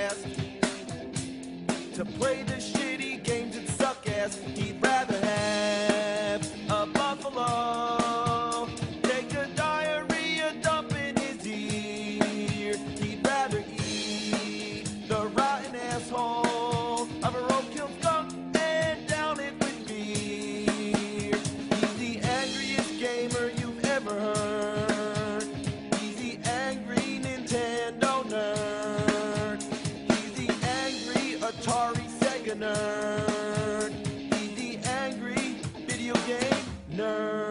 ass to play the shitty games that suck ass. He'd rather have a buffalo take a diarrhea dump in his ear. He'd rather eat the rotten asshole of a roadkill skunk and down it with beer. He's the angriest gamer you've ever heard. He's the angry Nintendo nerd. He's the angry Atari Sega nerd. He's the angry video game nerd.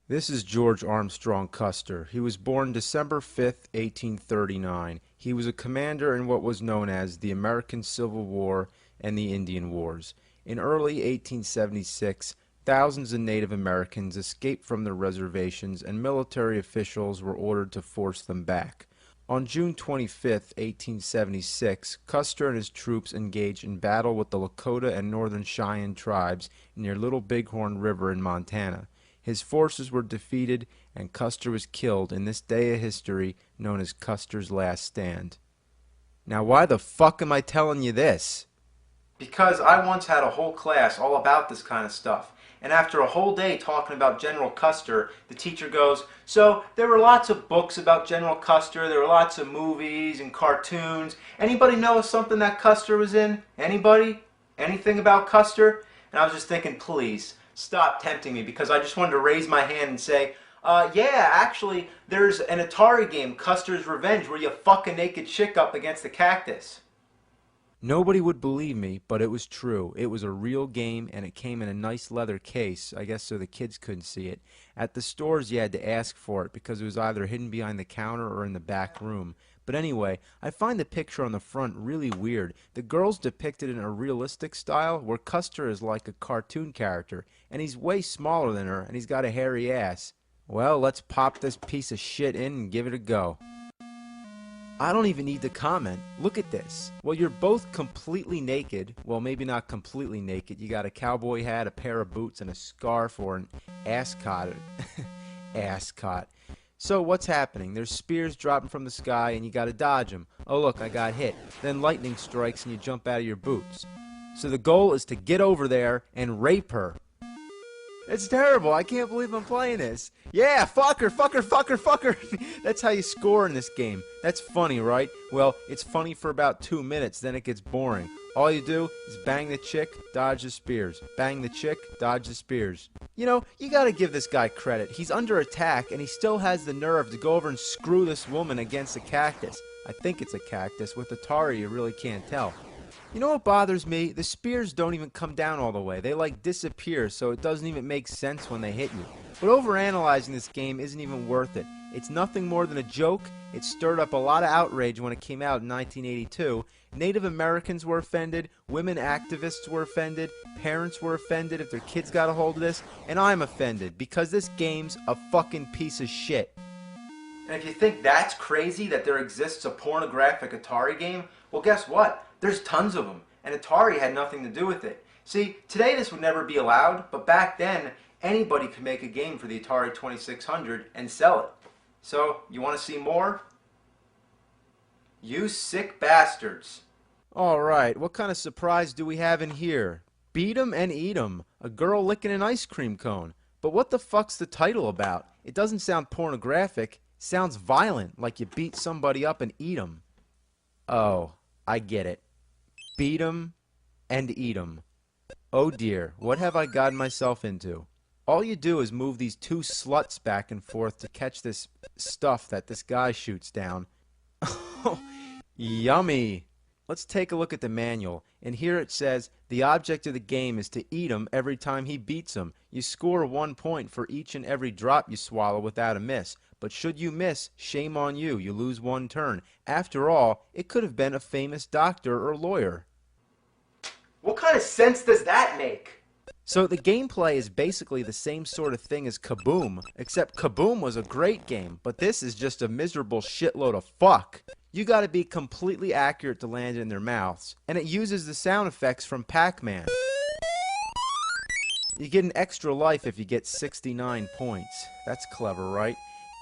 This is George Armstrong Custer. He was born December 5th, 1839. He was a commander in what was known as the American Civil War and the Indian Wars. In early 1876, thousands of Native Americans escaped from their reservations and military officials were ordered to force them back. On June 25th, 1876, Custer and his troops engaged in battle with the Lakota and Northern Cheyenne tribes near Little Bighorn River in Montana. His forces were defeated and Custer was killed in this day of history known as Custer's Last Stand. Now why the fuck am I telling you this? Because I once had a whole class all about this kind of stuff. And after a whole day talking about General Custer, the teacher goes, so there were lots of books about General Custer, there were lots of movies and cartoons. Anybody know something that Custer was in? Anybody? Anything about Custer? And I was just thinking, please, stop tempting me, because I just wanted to raise my hand and say, yeah, actually, there's an Atari game, Custer's Revenge, where you fuck a naked chick up against a cactus. Nobody would believe me, but it was true. It was a real game, and it came in a nice leather case, I guess so the kids couldn't see it. At the stores, you had to ask for it, because it was either hidden behind the counter or in the back room. But anyway, I find the picture on the front really weird. The girl's depicted in a realistic style, where Custer is like a cartoon character, and he's way smaller than her, and he's got a hairy ass. Well, let's pop this piece of shit in and give it a go. I don't even need to comment. Look at this. Well, you're both completely naked. Well, maybe not completely naked. You got a cowboy hat, a pair of boots, and a scarf or an ascot. Ascot. So what's happening? There's spears dropping from the sky and you gotta dodge them. Oh look, I got hit. Then lightning strikes and you jump out of your boots. So the goal is to get over there and rape her. It's terrible. I can't believe I'm playing this. Yeah, fuck her, fuck her, fuck her, fuck her. That's how you score in this game. That's funny, right? Well, it's funny for about 2 minutes, then it gets boring. All you do is bang the chick, dodge the spears. Bang the chick, dodge the spears. You know, you gotta give this guy credit. He's under attack and he still has the nerve to go over and screw this woman against a cactus. I think it's a cactus. With Atari, you really can't tell. You know what bothers me? The spears don't even come down all the way. They like disappear, so it doesn't even make sense when they hit you. But overanalyzing this game isn't even worth it. It's nothing more than a joke. It stirred up a lot of outrage when it came out in 1982. Native Americans were offended, women activists were offended, parents were offended if their kids got a hold of this, and I'm offended because this game's a fucking piece of shit. And if you think that's crazy that there exists a pornographic Atari game, well guess what? There's tons of them, and Atari had nothing to do with it. See, today this would never be allowed, but back then, anybody could make a game for the Atari 2600 and sell it. So, you want to see more? You sick bastards. Alright, what kind of surprise do we have in here? Beat 'em and eat 'em. A girl licking an ice cream cone. But what the fuck's the title about? It doesn't sound pornographic. It sounds violent, like you beat somebody up and eat 'em. Oh, I get it. Beat 'em and eat 'em. Oh dear, what have I gotten myself into? All you do is move these two sluts back and forth to catch this stuff that this guy shoots down. Yummy! Let's take a look at the manual, and here it says the object of the game is to eat 'em every time he beats 'em. You score 1 point for each and every drop you swallow without a miss, but should you miss, shame on you, you lose 1 turn. After all, it could have been a famous doctor or lawyer. What kind of sense does that make? So the gameplay is basically the same sort of thing as Kaboom, except Kaboom was a great game, but this is just a miserable shitload of fuck. You gotta be completely accurate to land in their mouths, and it uses the sound effects from Pac-Man. You get an extra life if you get 69 points. That's clever, right?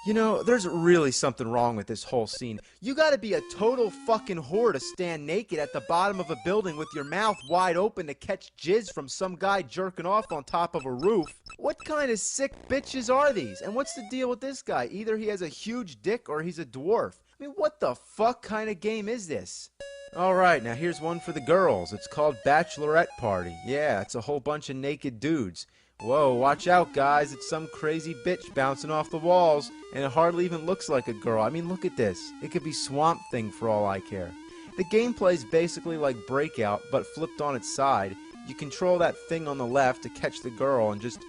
You know, there's really something wrong with this whole scene. You gotta be a total fucking whore to stand naked at the bottom of a building with your mouth wide open to catch jizz from some guy jerking off on top of a roof. What kind of sick bitches are these? And what's the deal with this guy? Either he has a huge dick or he's a dwarf. I mean, what the fuck kind of game is this? Alright, now here's one for the girls. It's called Bachelorette Party. Yeah, it's a whole bunch of naked dudes. Whoa, watch out guys, it's some crazy bitch bouncing off the walls, and it hardly even looks like a girl. I mean, look at this. It could be Swamp Thing for all I care. The gameplay is basically like Breakout, but flipped on its side. You control that thing on the left to catch the girl and just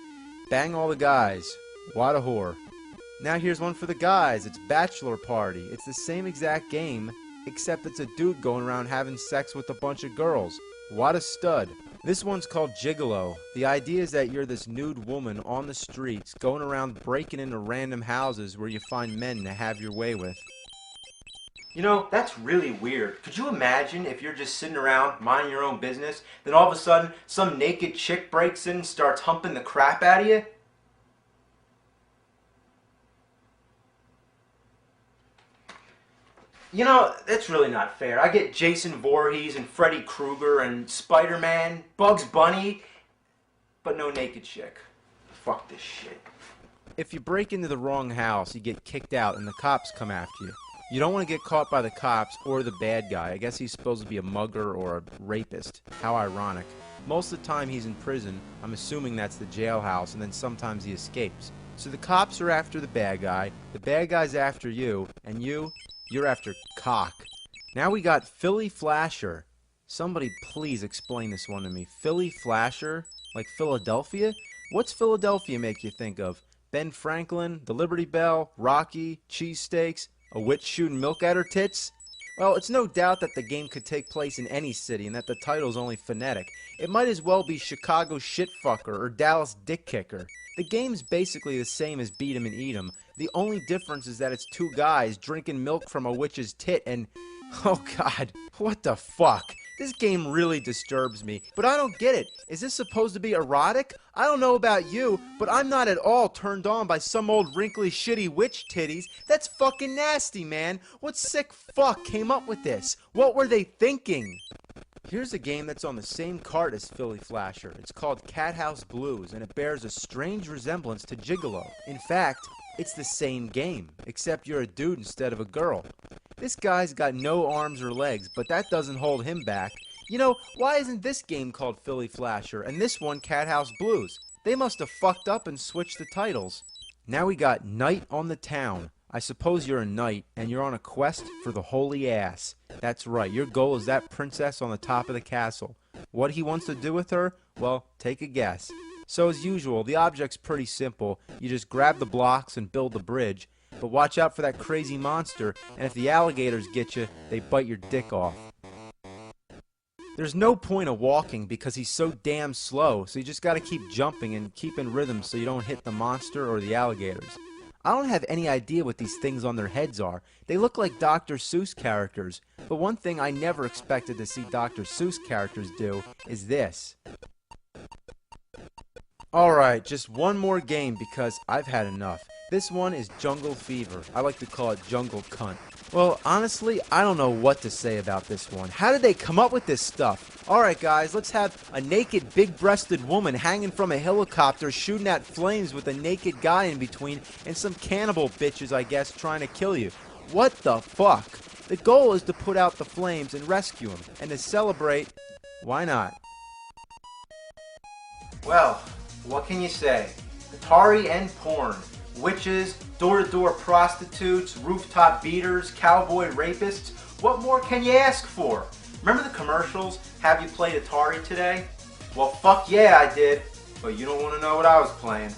bang all the guys. What a whore. Now here's one for the guys. It's Bachelor Party. It's the same exact game, except it's a dude going around having sex with a bunch of girls. What a stud. This one's called Gigolo. The idea is that you're this nude woman on the streets going around breaking into random houses where you find men to have your way with. You know, that's really weird. Could you imagine if you're just sitting around minding your own business, then all of a sudden some naked chick breaks in and starts humping the crap out of you? You know, that's really not fair. I get Jason Voorhees and Freddy Krueger and Spider-Man, Bugs Bunny, but no naked chick. Fuck this shit. If you break into the wrong house, you get kicked out and the cops come after you. You don't want to get caught by the cops or the bad guy. I guess he's supposed to be a mugger or a rapist. How ironic. Most of the time he's in prison. I'm assuming that's the jailhouse, and then sometimes he escapes. So the cops are after the bad guy's after you, and you're after cock. Now we got Philly Flasher. Somebody please explain this one to me. Philly Flasher? Like Philadelphia? What's Philadelphia make you think of? Ben Franklin, the Liberty Bell, Rocky, cheesesteaks, a witch shooting milk at her tits? Well, it's no doubt that the game could take place in any city and that the title's only phonetic. It might as well be Chicago Shitfucker or Dallas Dick Kicker. The game's basically the same as Beat 'em and Eat 'em. The only difference is that it's two guys drinking milk from a witch's tit and... oh god, what the fuck? This game really disturbs me, but I don't get it. Is this supposed to be erotic? I don't know about you, but I'm not at all turned on by some old wrinkly shitty witch titties. That's fucking nasty, man. What sick fuck came up with this? What were they thinking? Here's a game that's on the same cart as Philly Flasher. It's called Cat House Blues, and it bears a strange resemblance to Gigolo. In fact, it's the same game, except you're a dude instead of a girl. This guy's got no arms or legs, but that doesn't hold him back. You know, why isn't this game called Philly Flasher, and this one Cat House Blues? They must have fucked up and switched the titles. Now we got Night on the Town. I suppose you're a knight, and you're on a quest for the holy ass. That's right, your goal is that princess on the top of the castle. What he wants to do with her? Well, take a guess. So as usual, the object's pretty simple. You just grab the blocks and build the bridge. But watch out for that crazy monster, and if the alligators get you, they bite your dick off. There's no point of walking because he's so damn slow, so you just gotta keep jumping and keep in rhythm so you don't hit the monster or the alligators. I don't have any idea what these things on their heads are. They look like Dr. Seuss characters, but one thing I never expected to see Dr. Seuss characters do is this. Alright, just one more game because I've had enough. This one is Jungle Fever. I like to call it Jungle Cunt. Well, honestly, I don't know what to say about this one. How did they come up with this stuff? Alright guys, let's have a naked, big-breasted woman hanging from a helicopter shooting at flames with a naked guy in between and some cannibal bitches, I guess, trying to kill you. What the fuck? The goal is to put out the flames and rescue them. And to celebrate, why not? Well, what can you say? Atari and porn. Witches, door-to-door prostitutes, rooftop beaters, cowboy rapists. What more can you ask for? Remember the commercials? Have you played Atari today? Well, fuck yeah, I did. But you don't want to know what I was playing.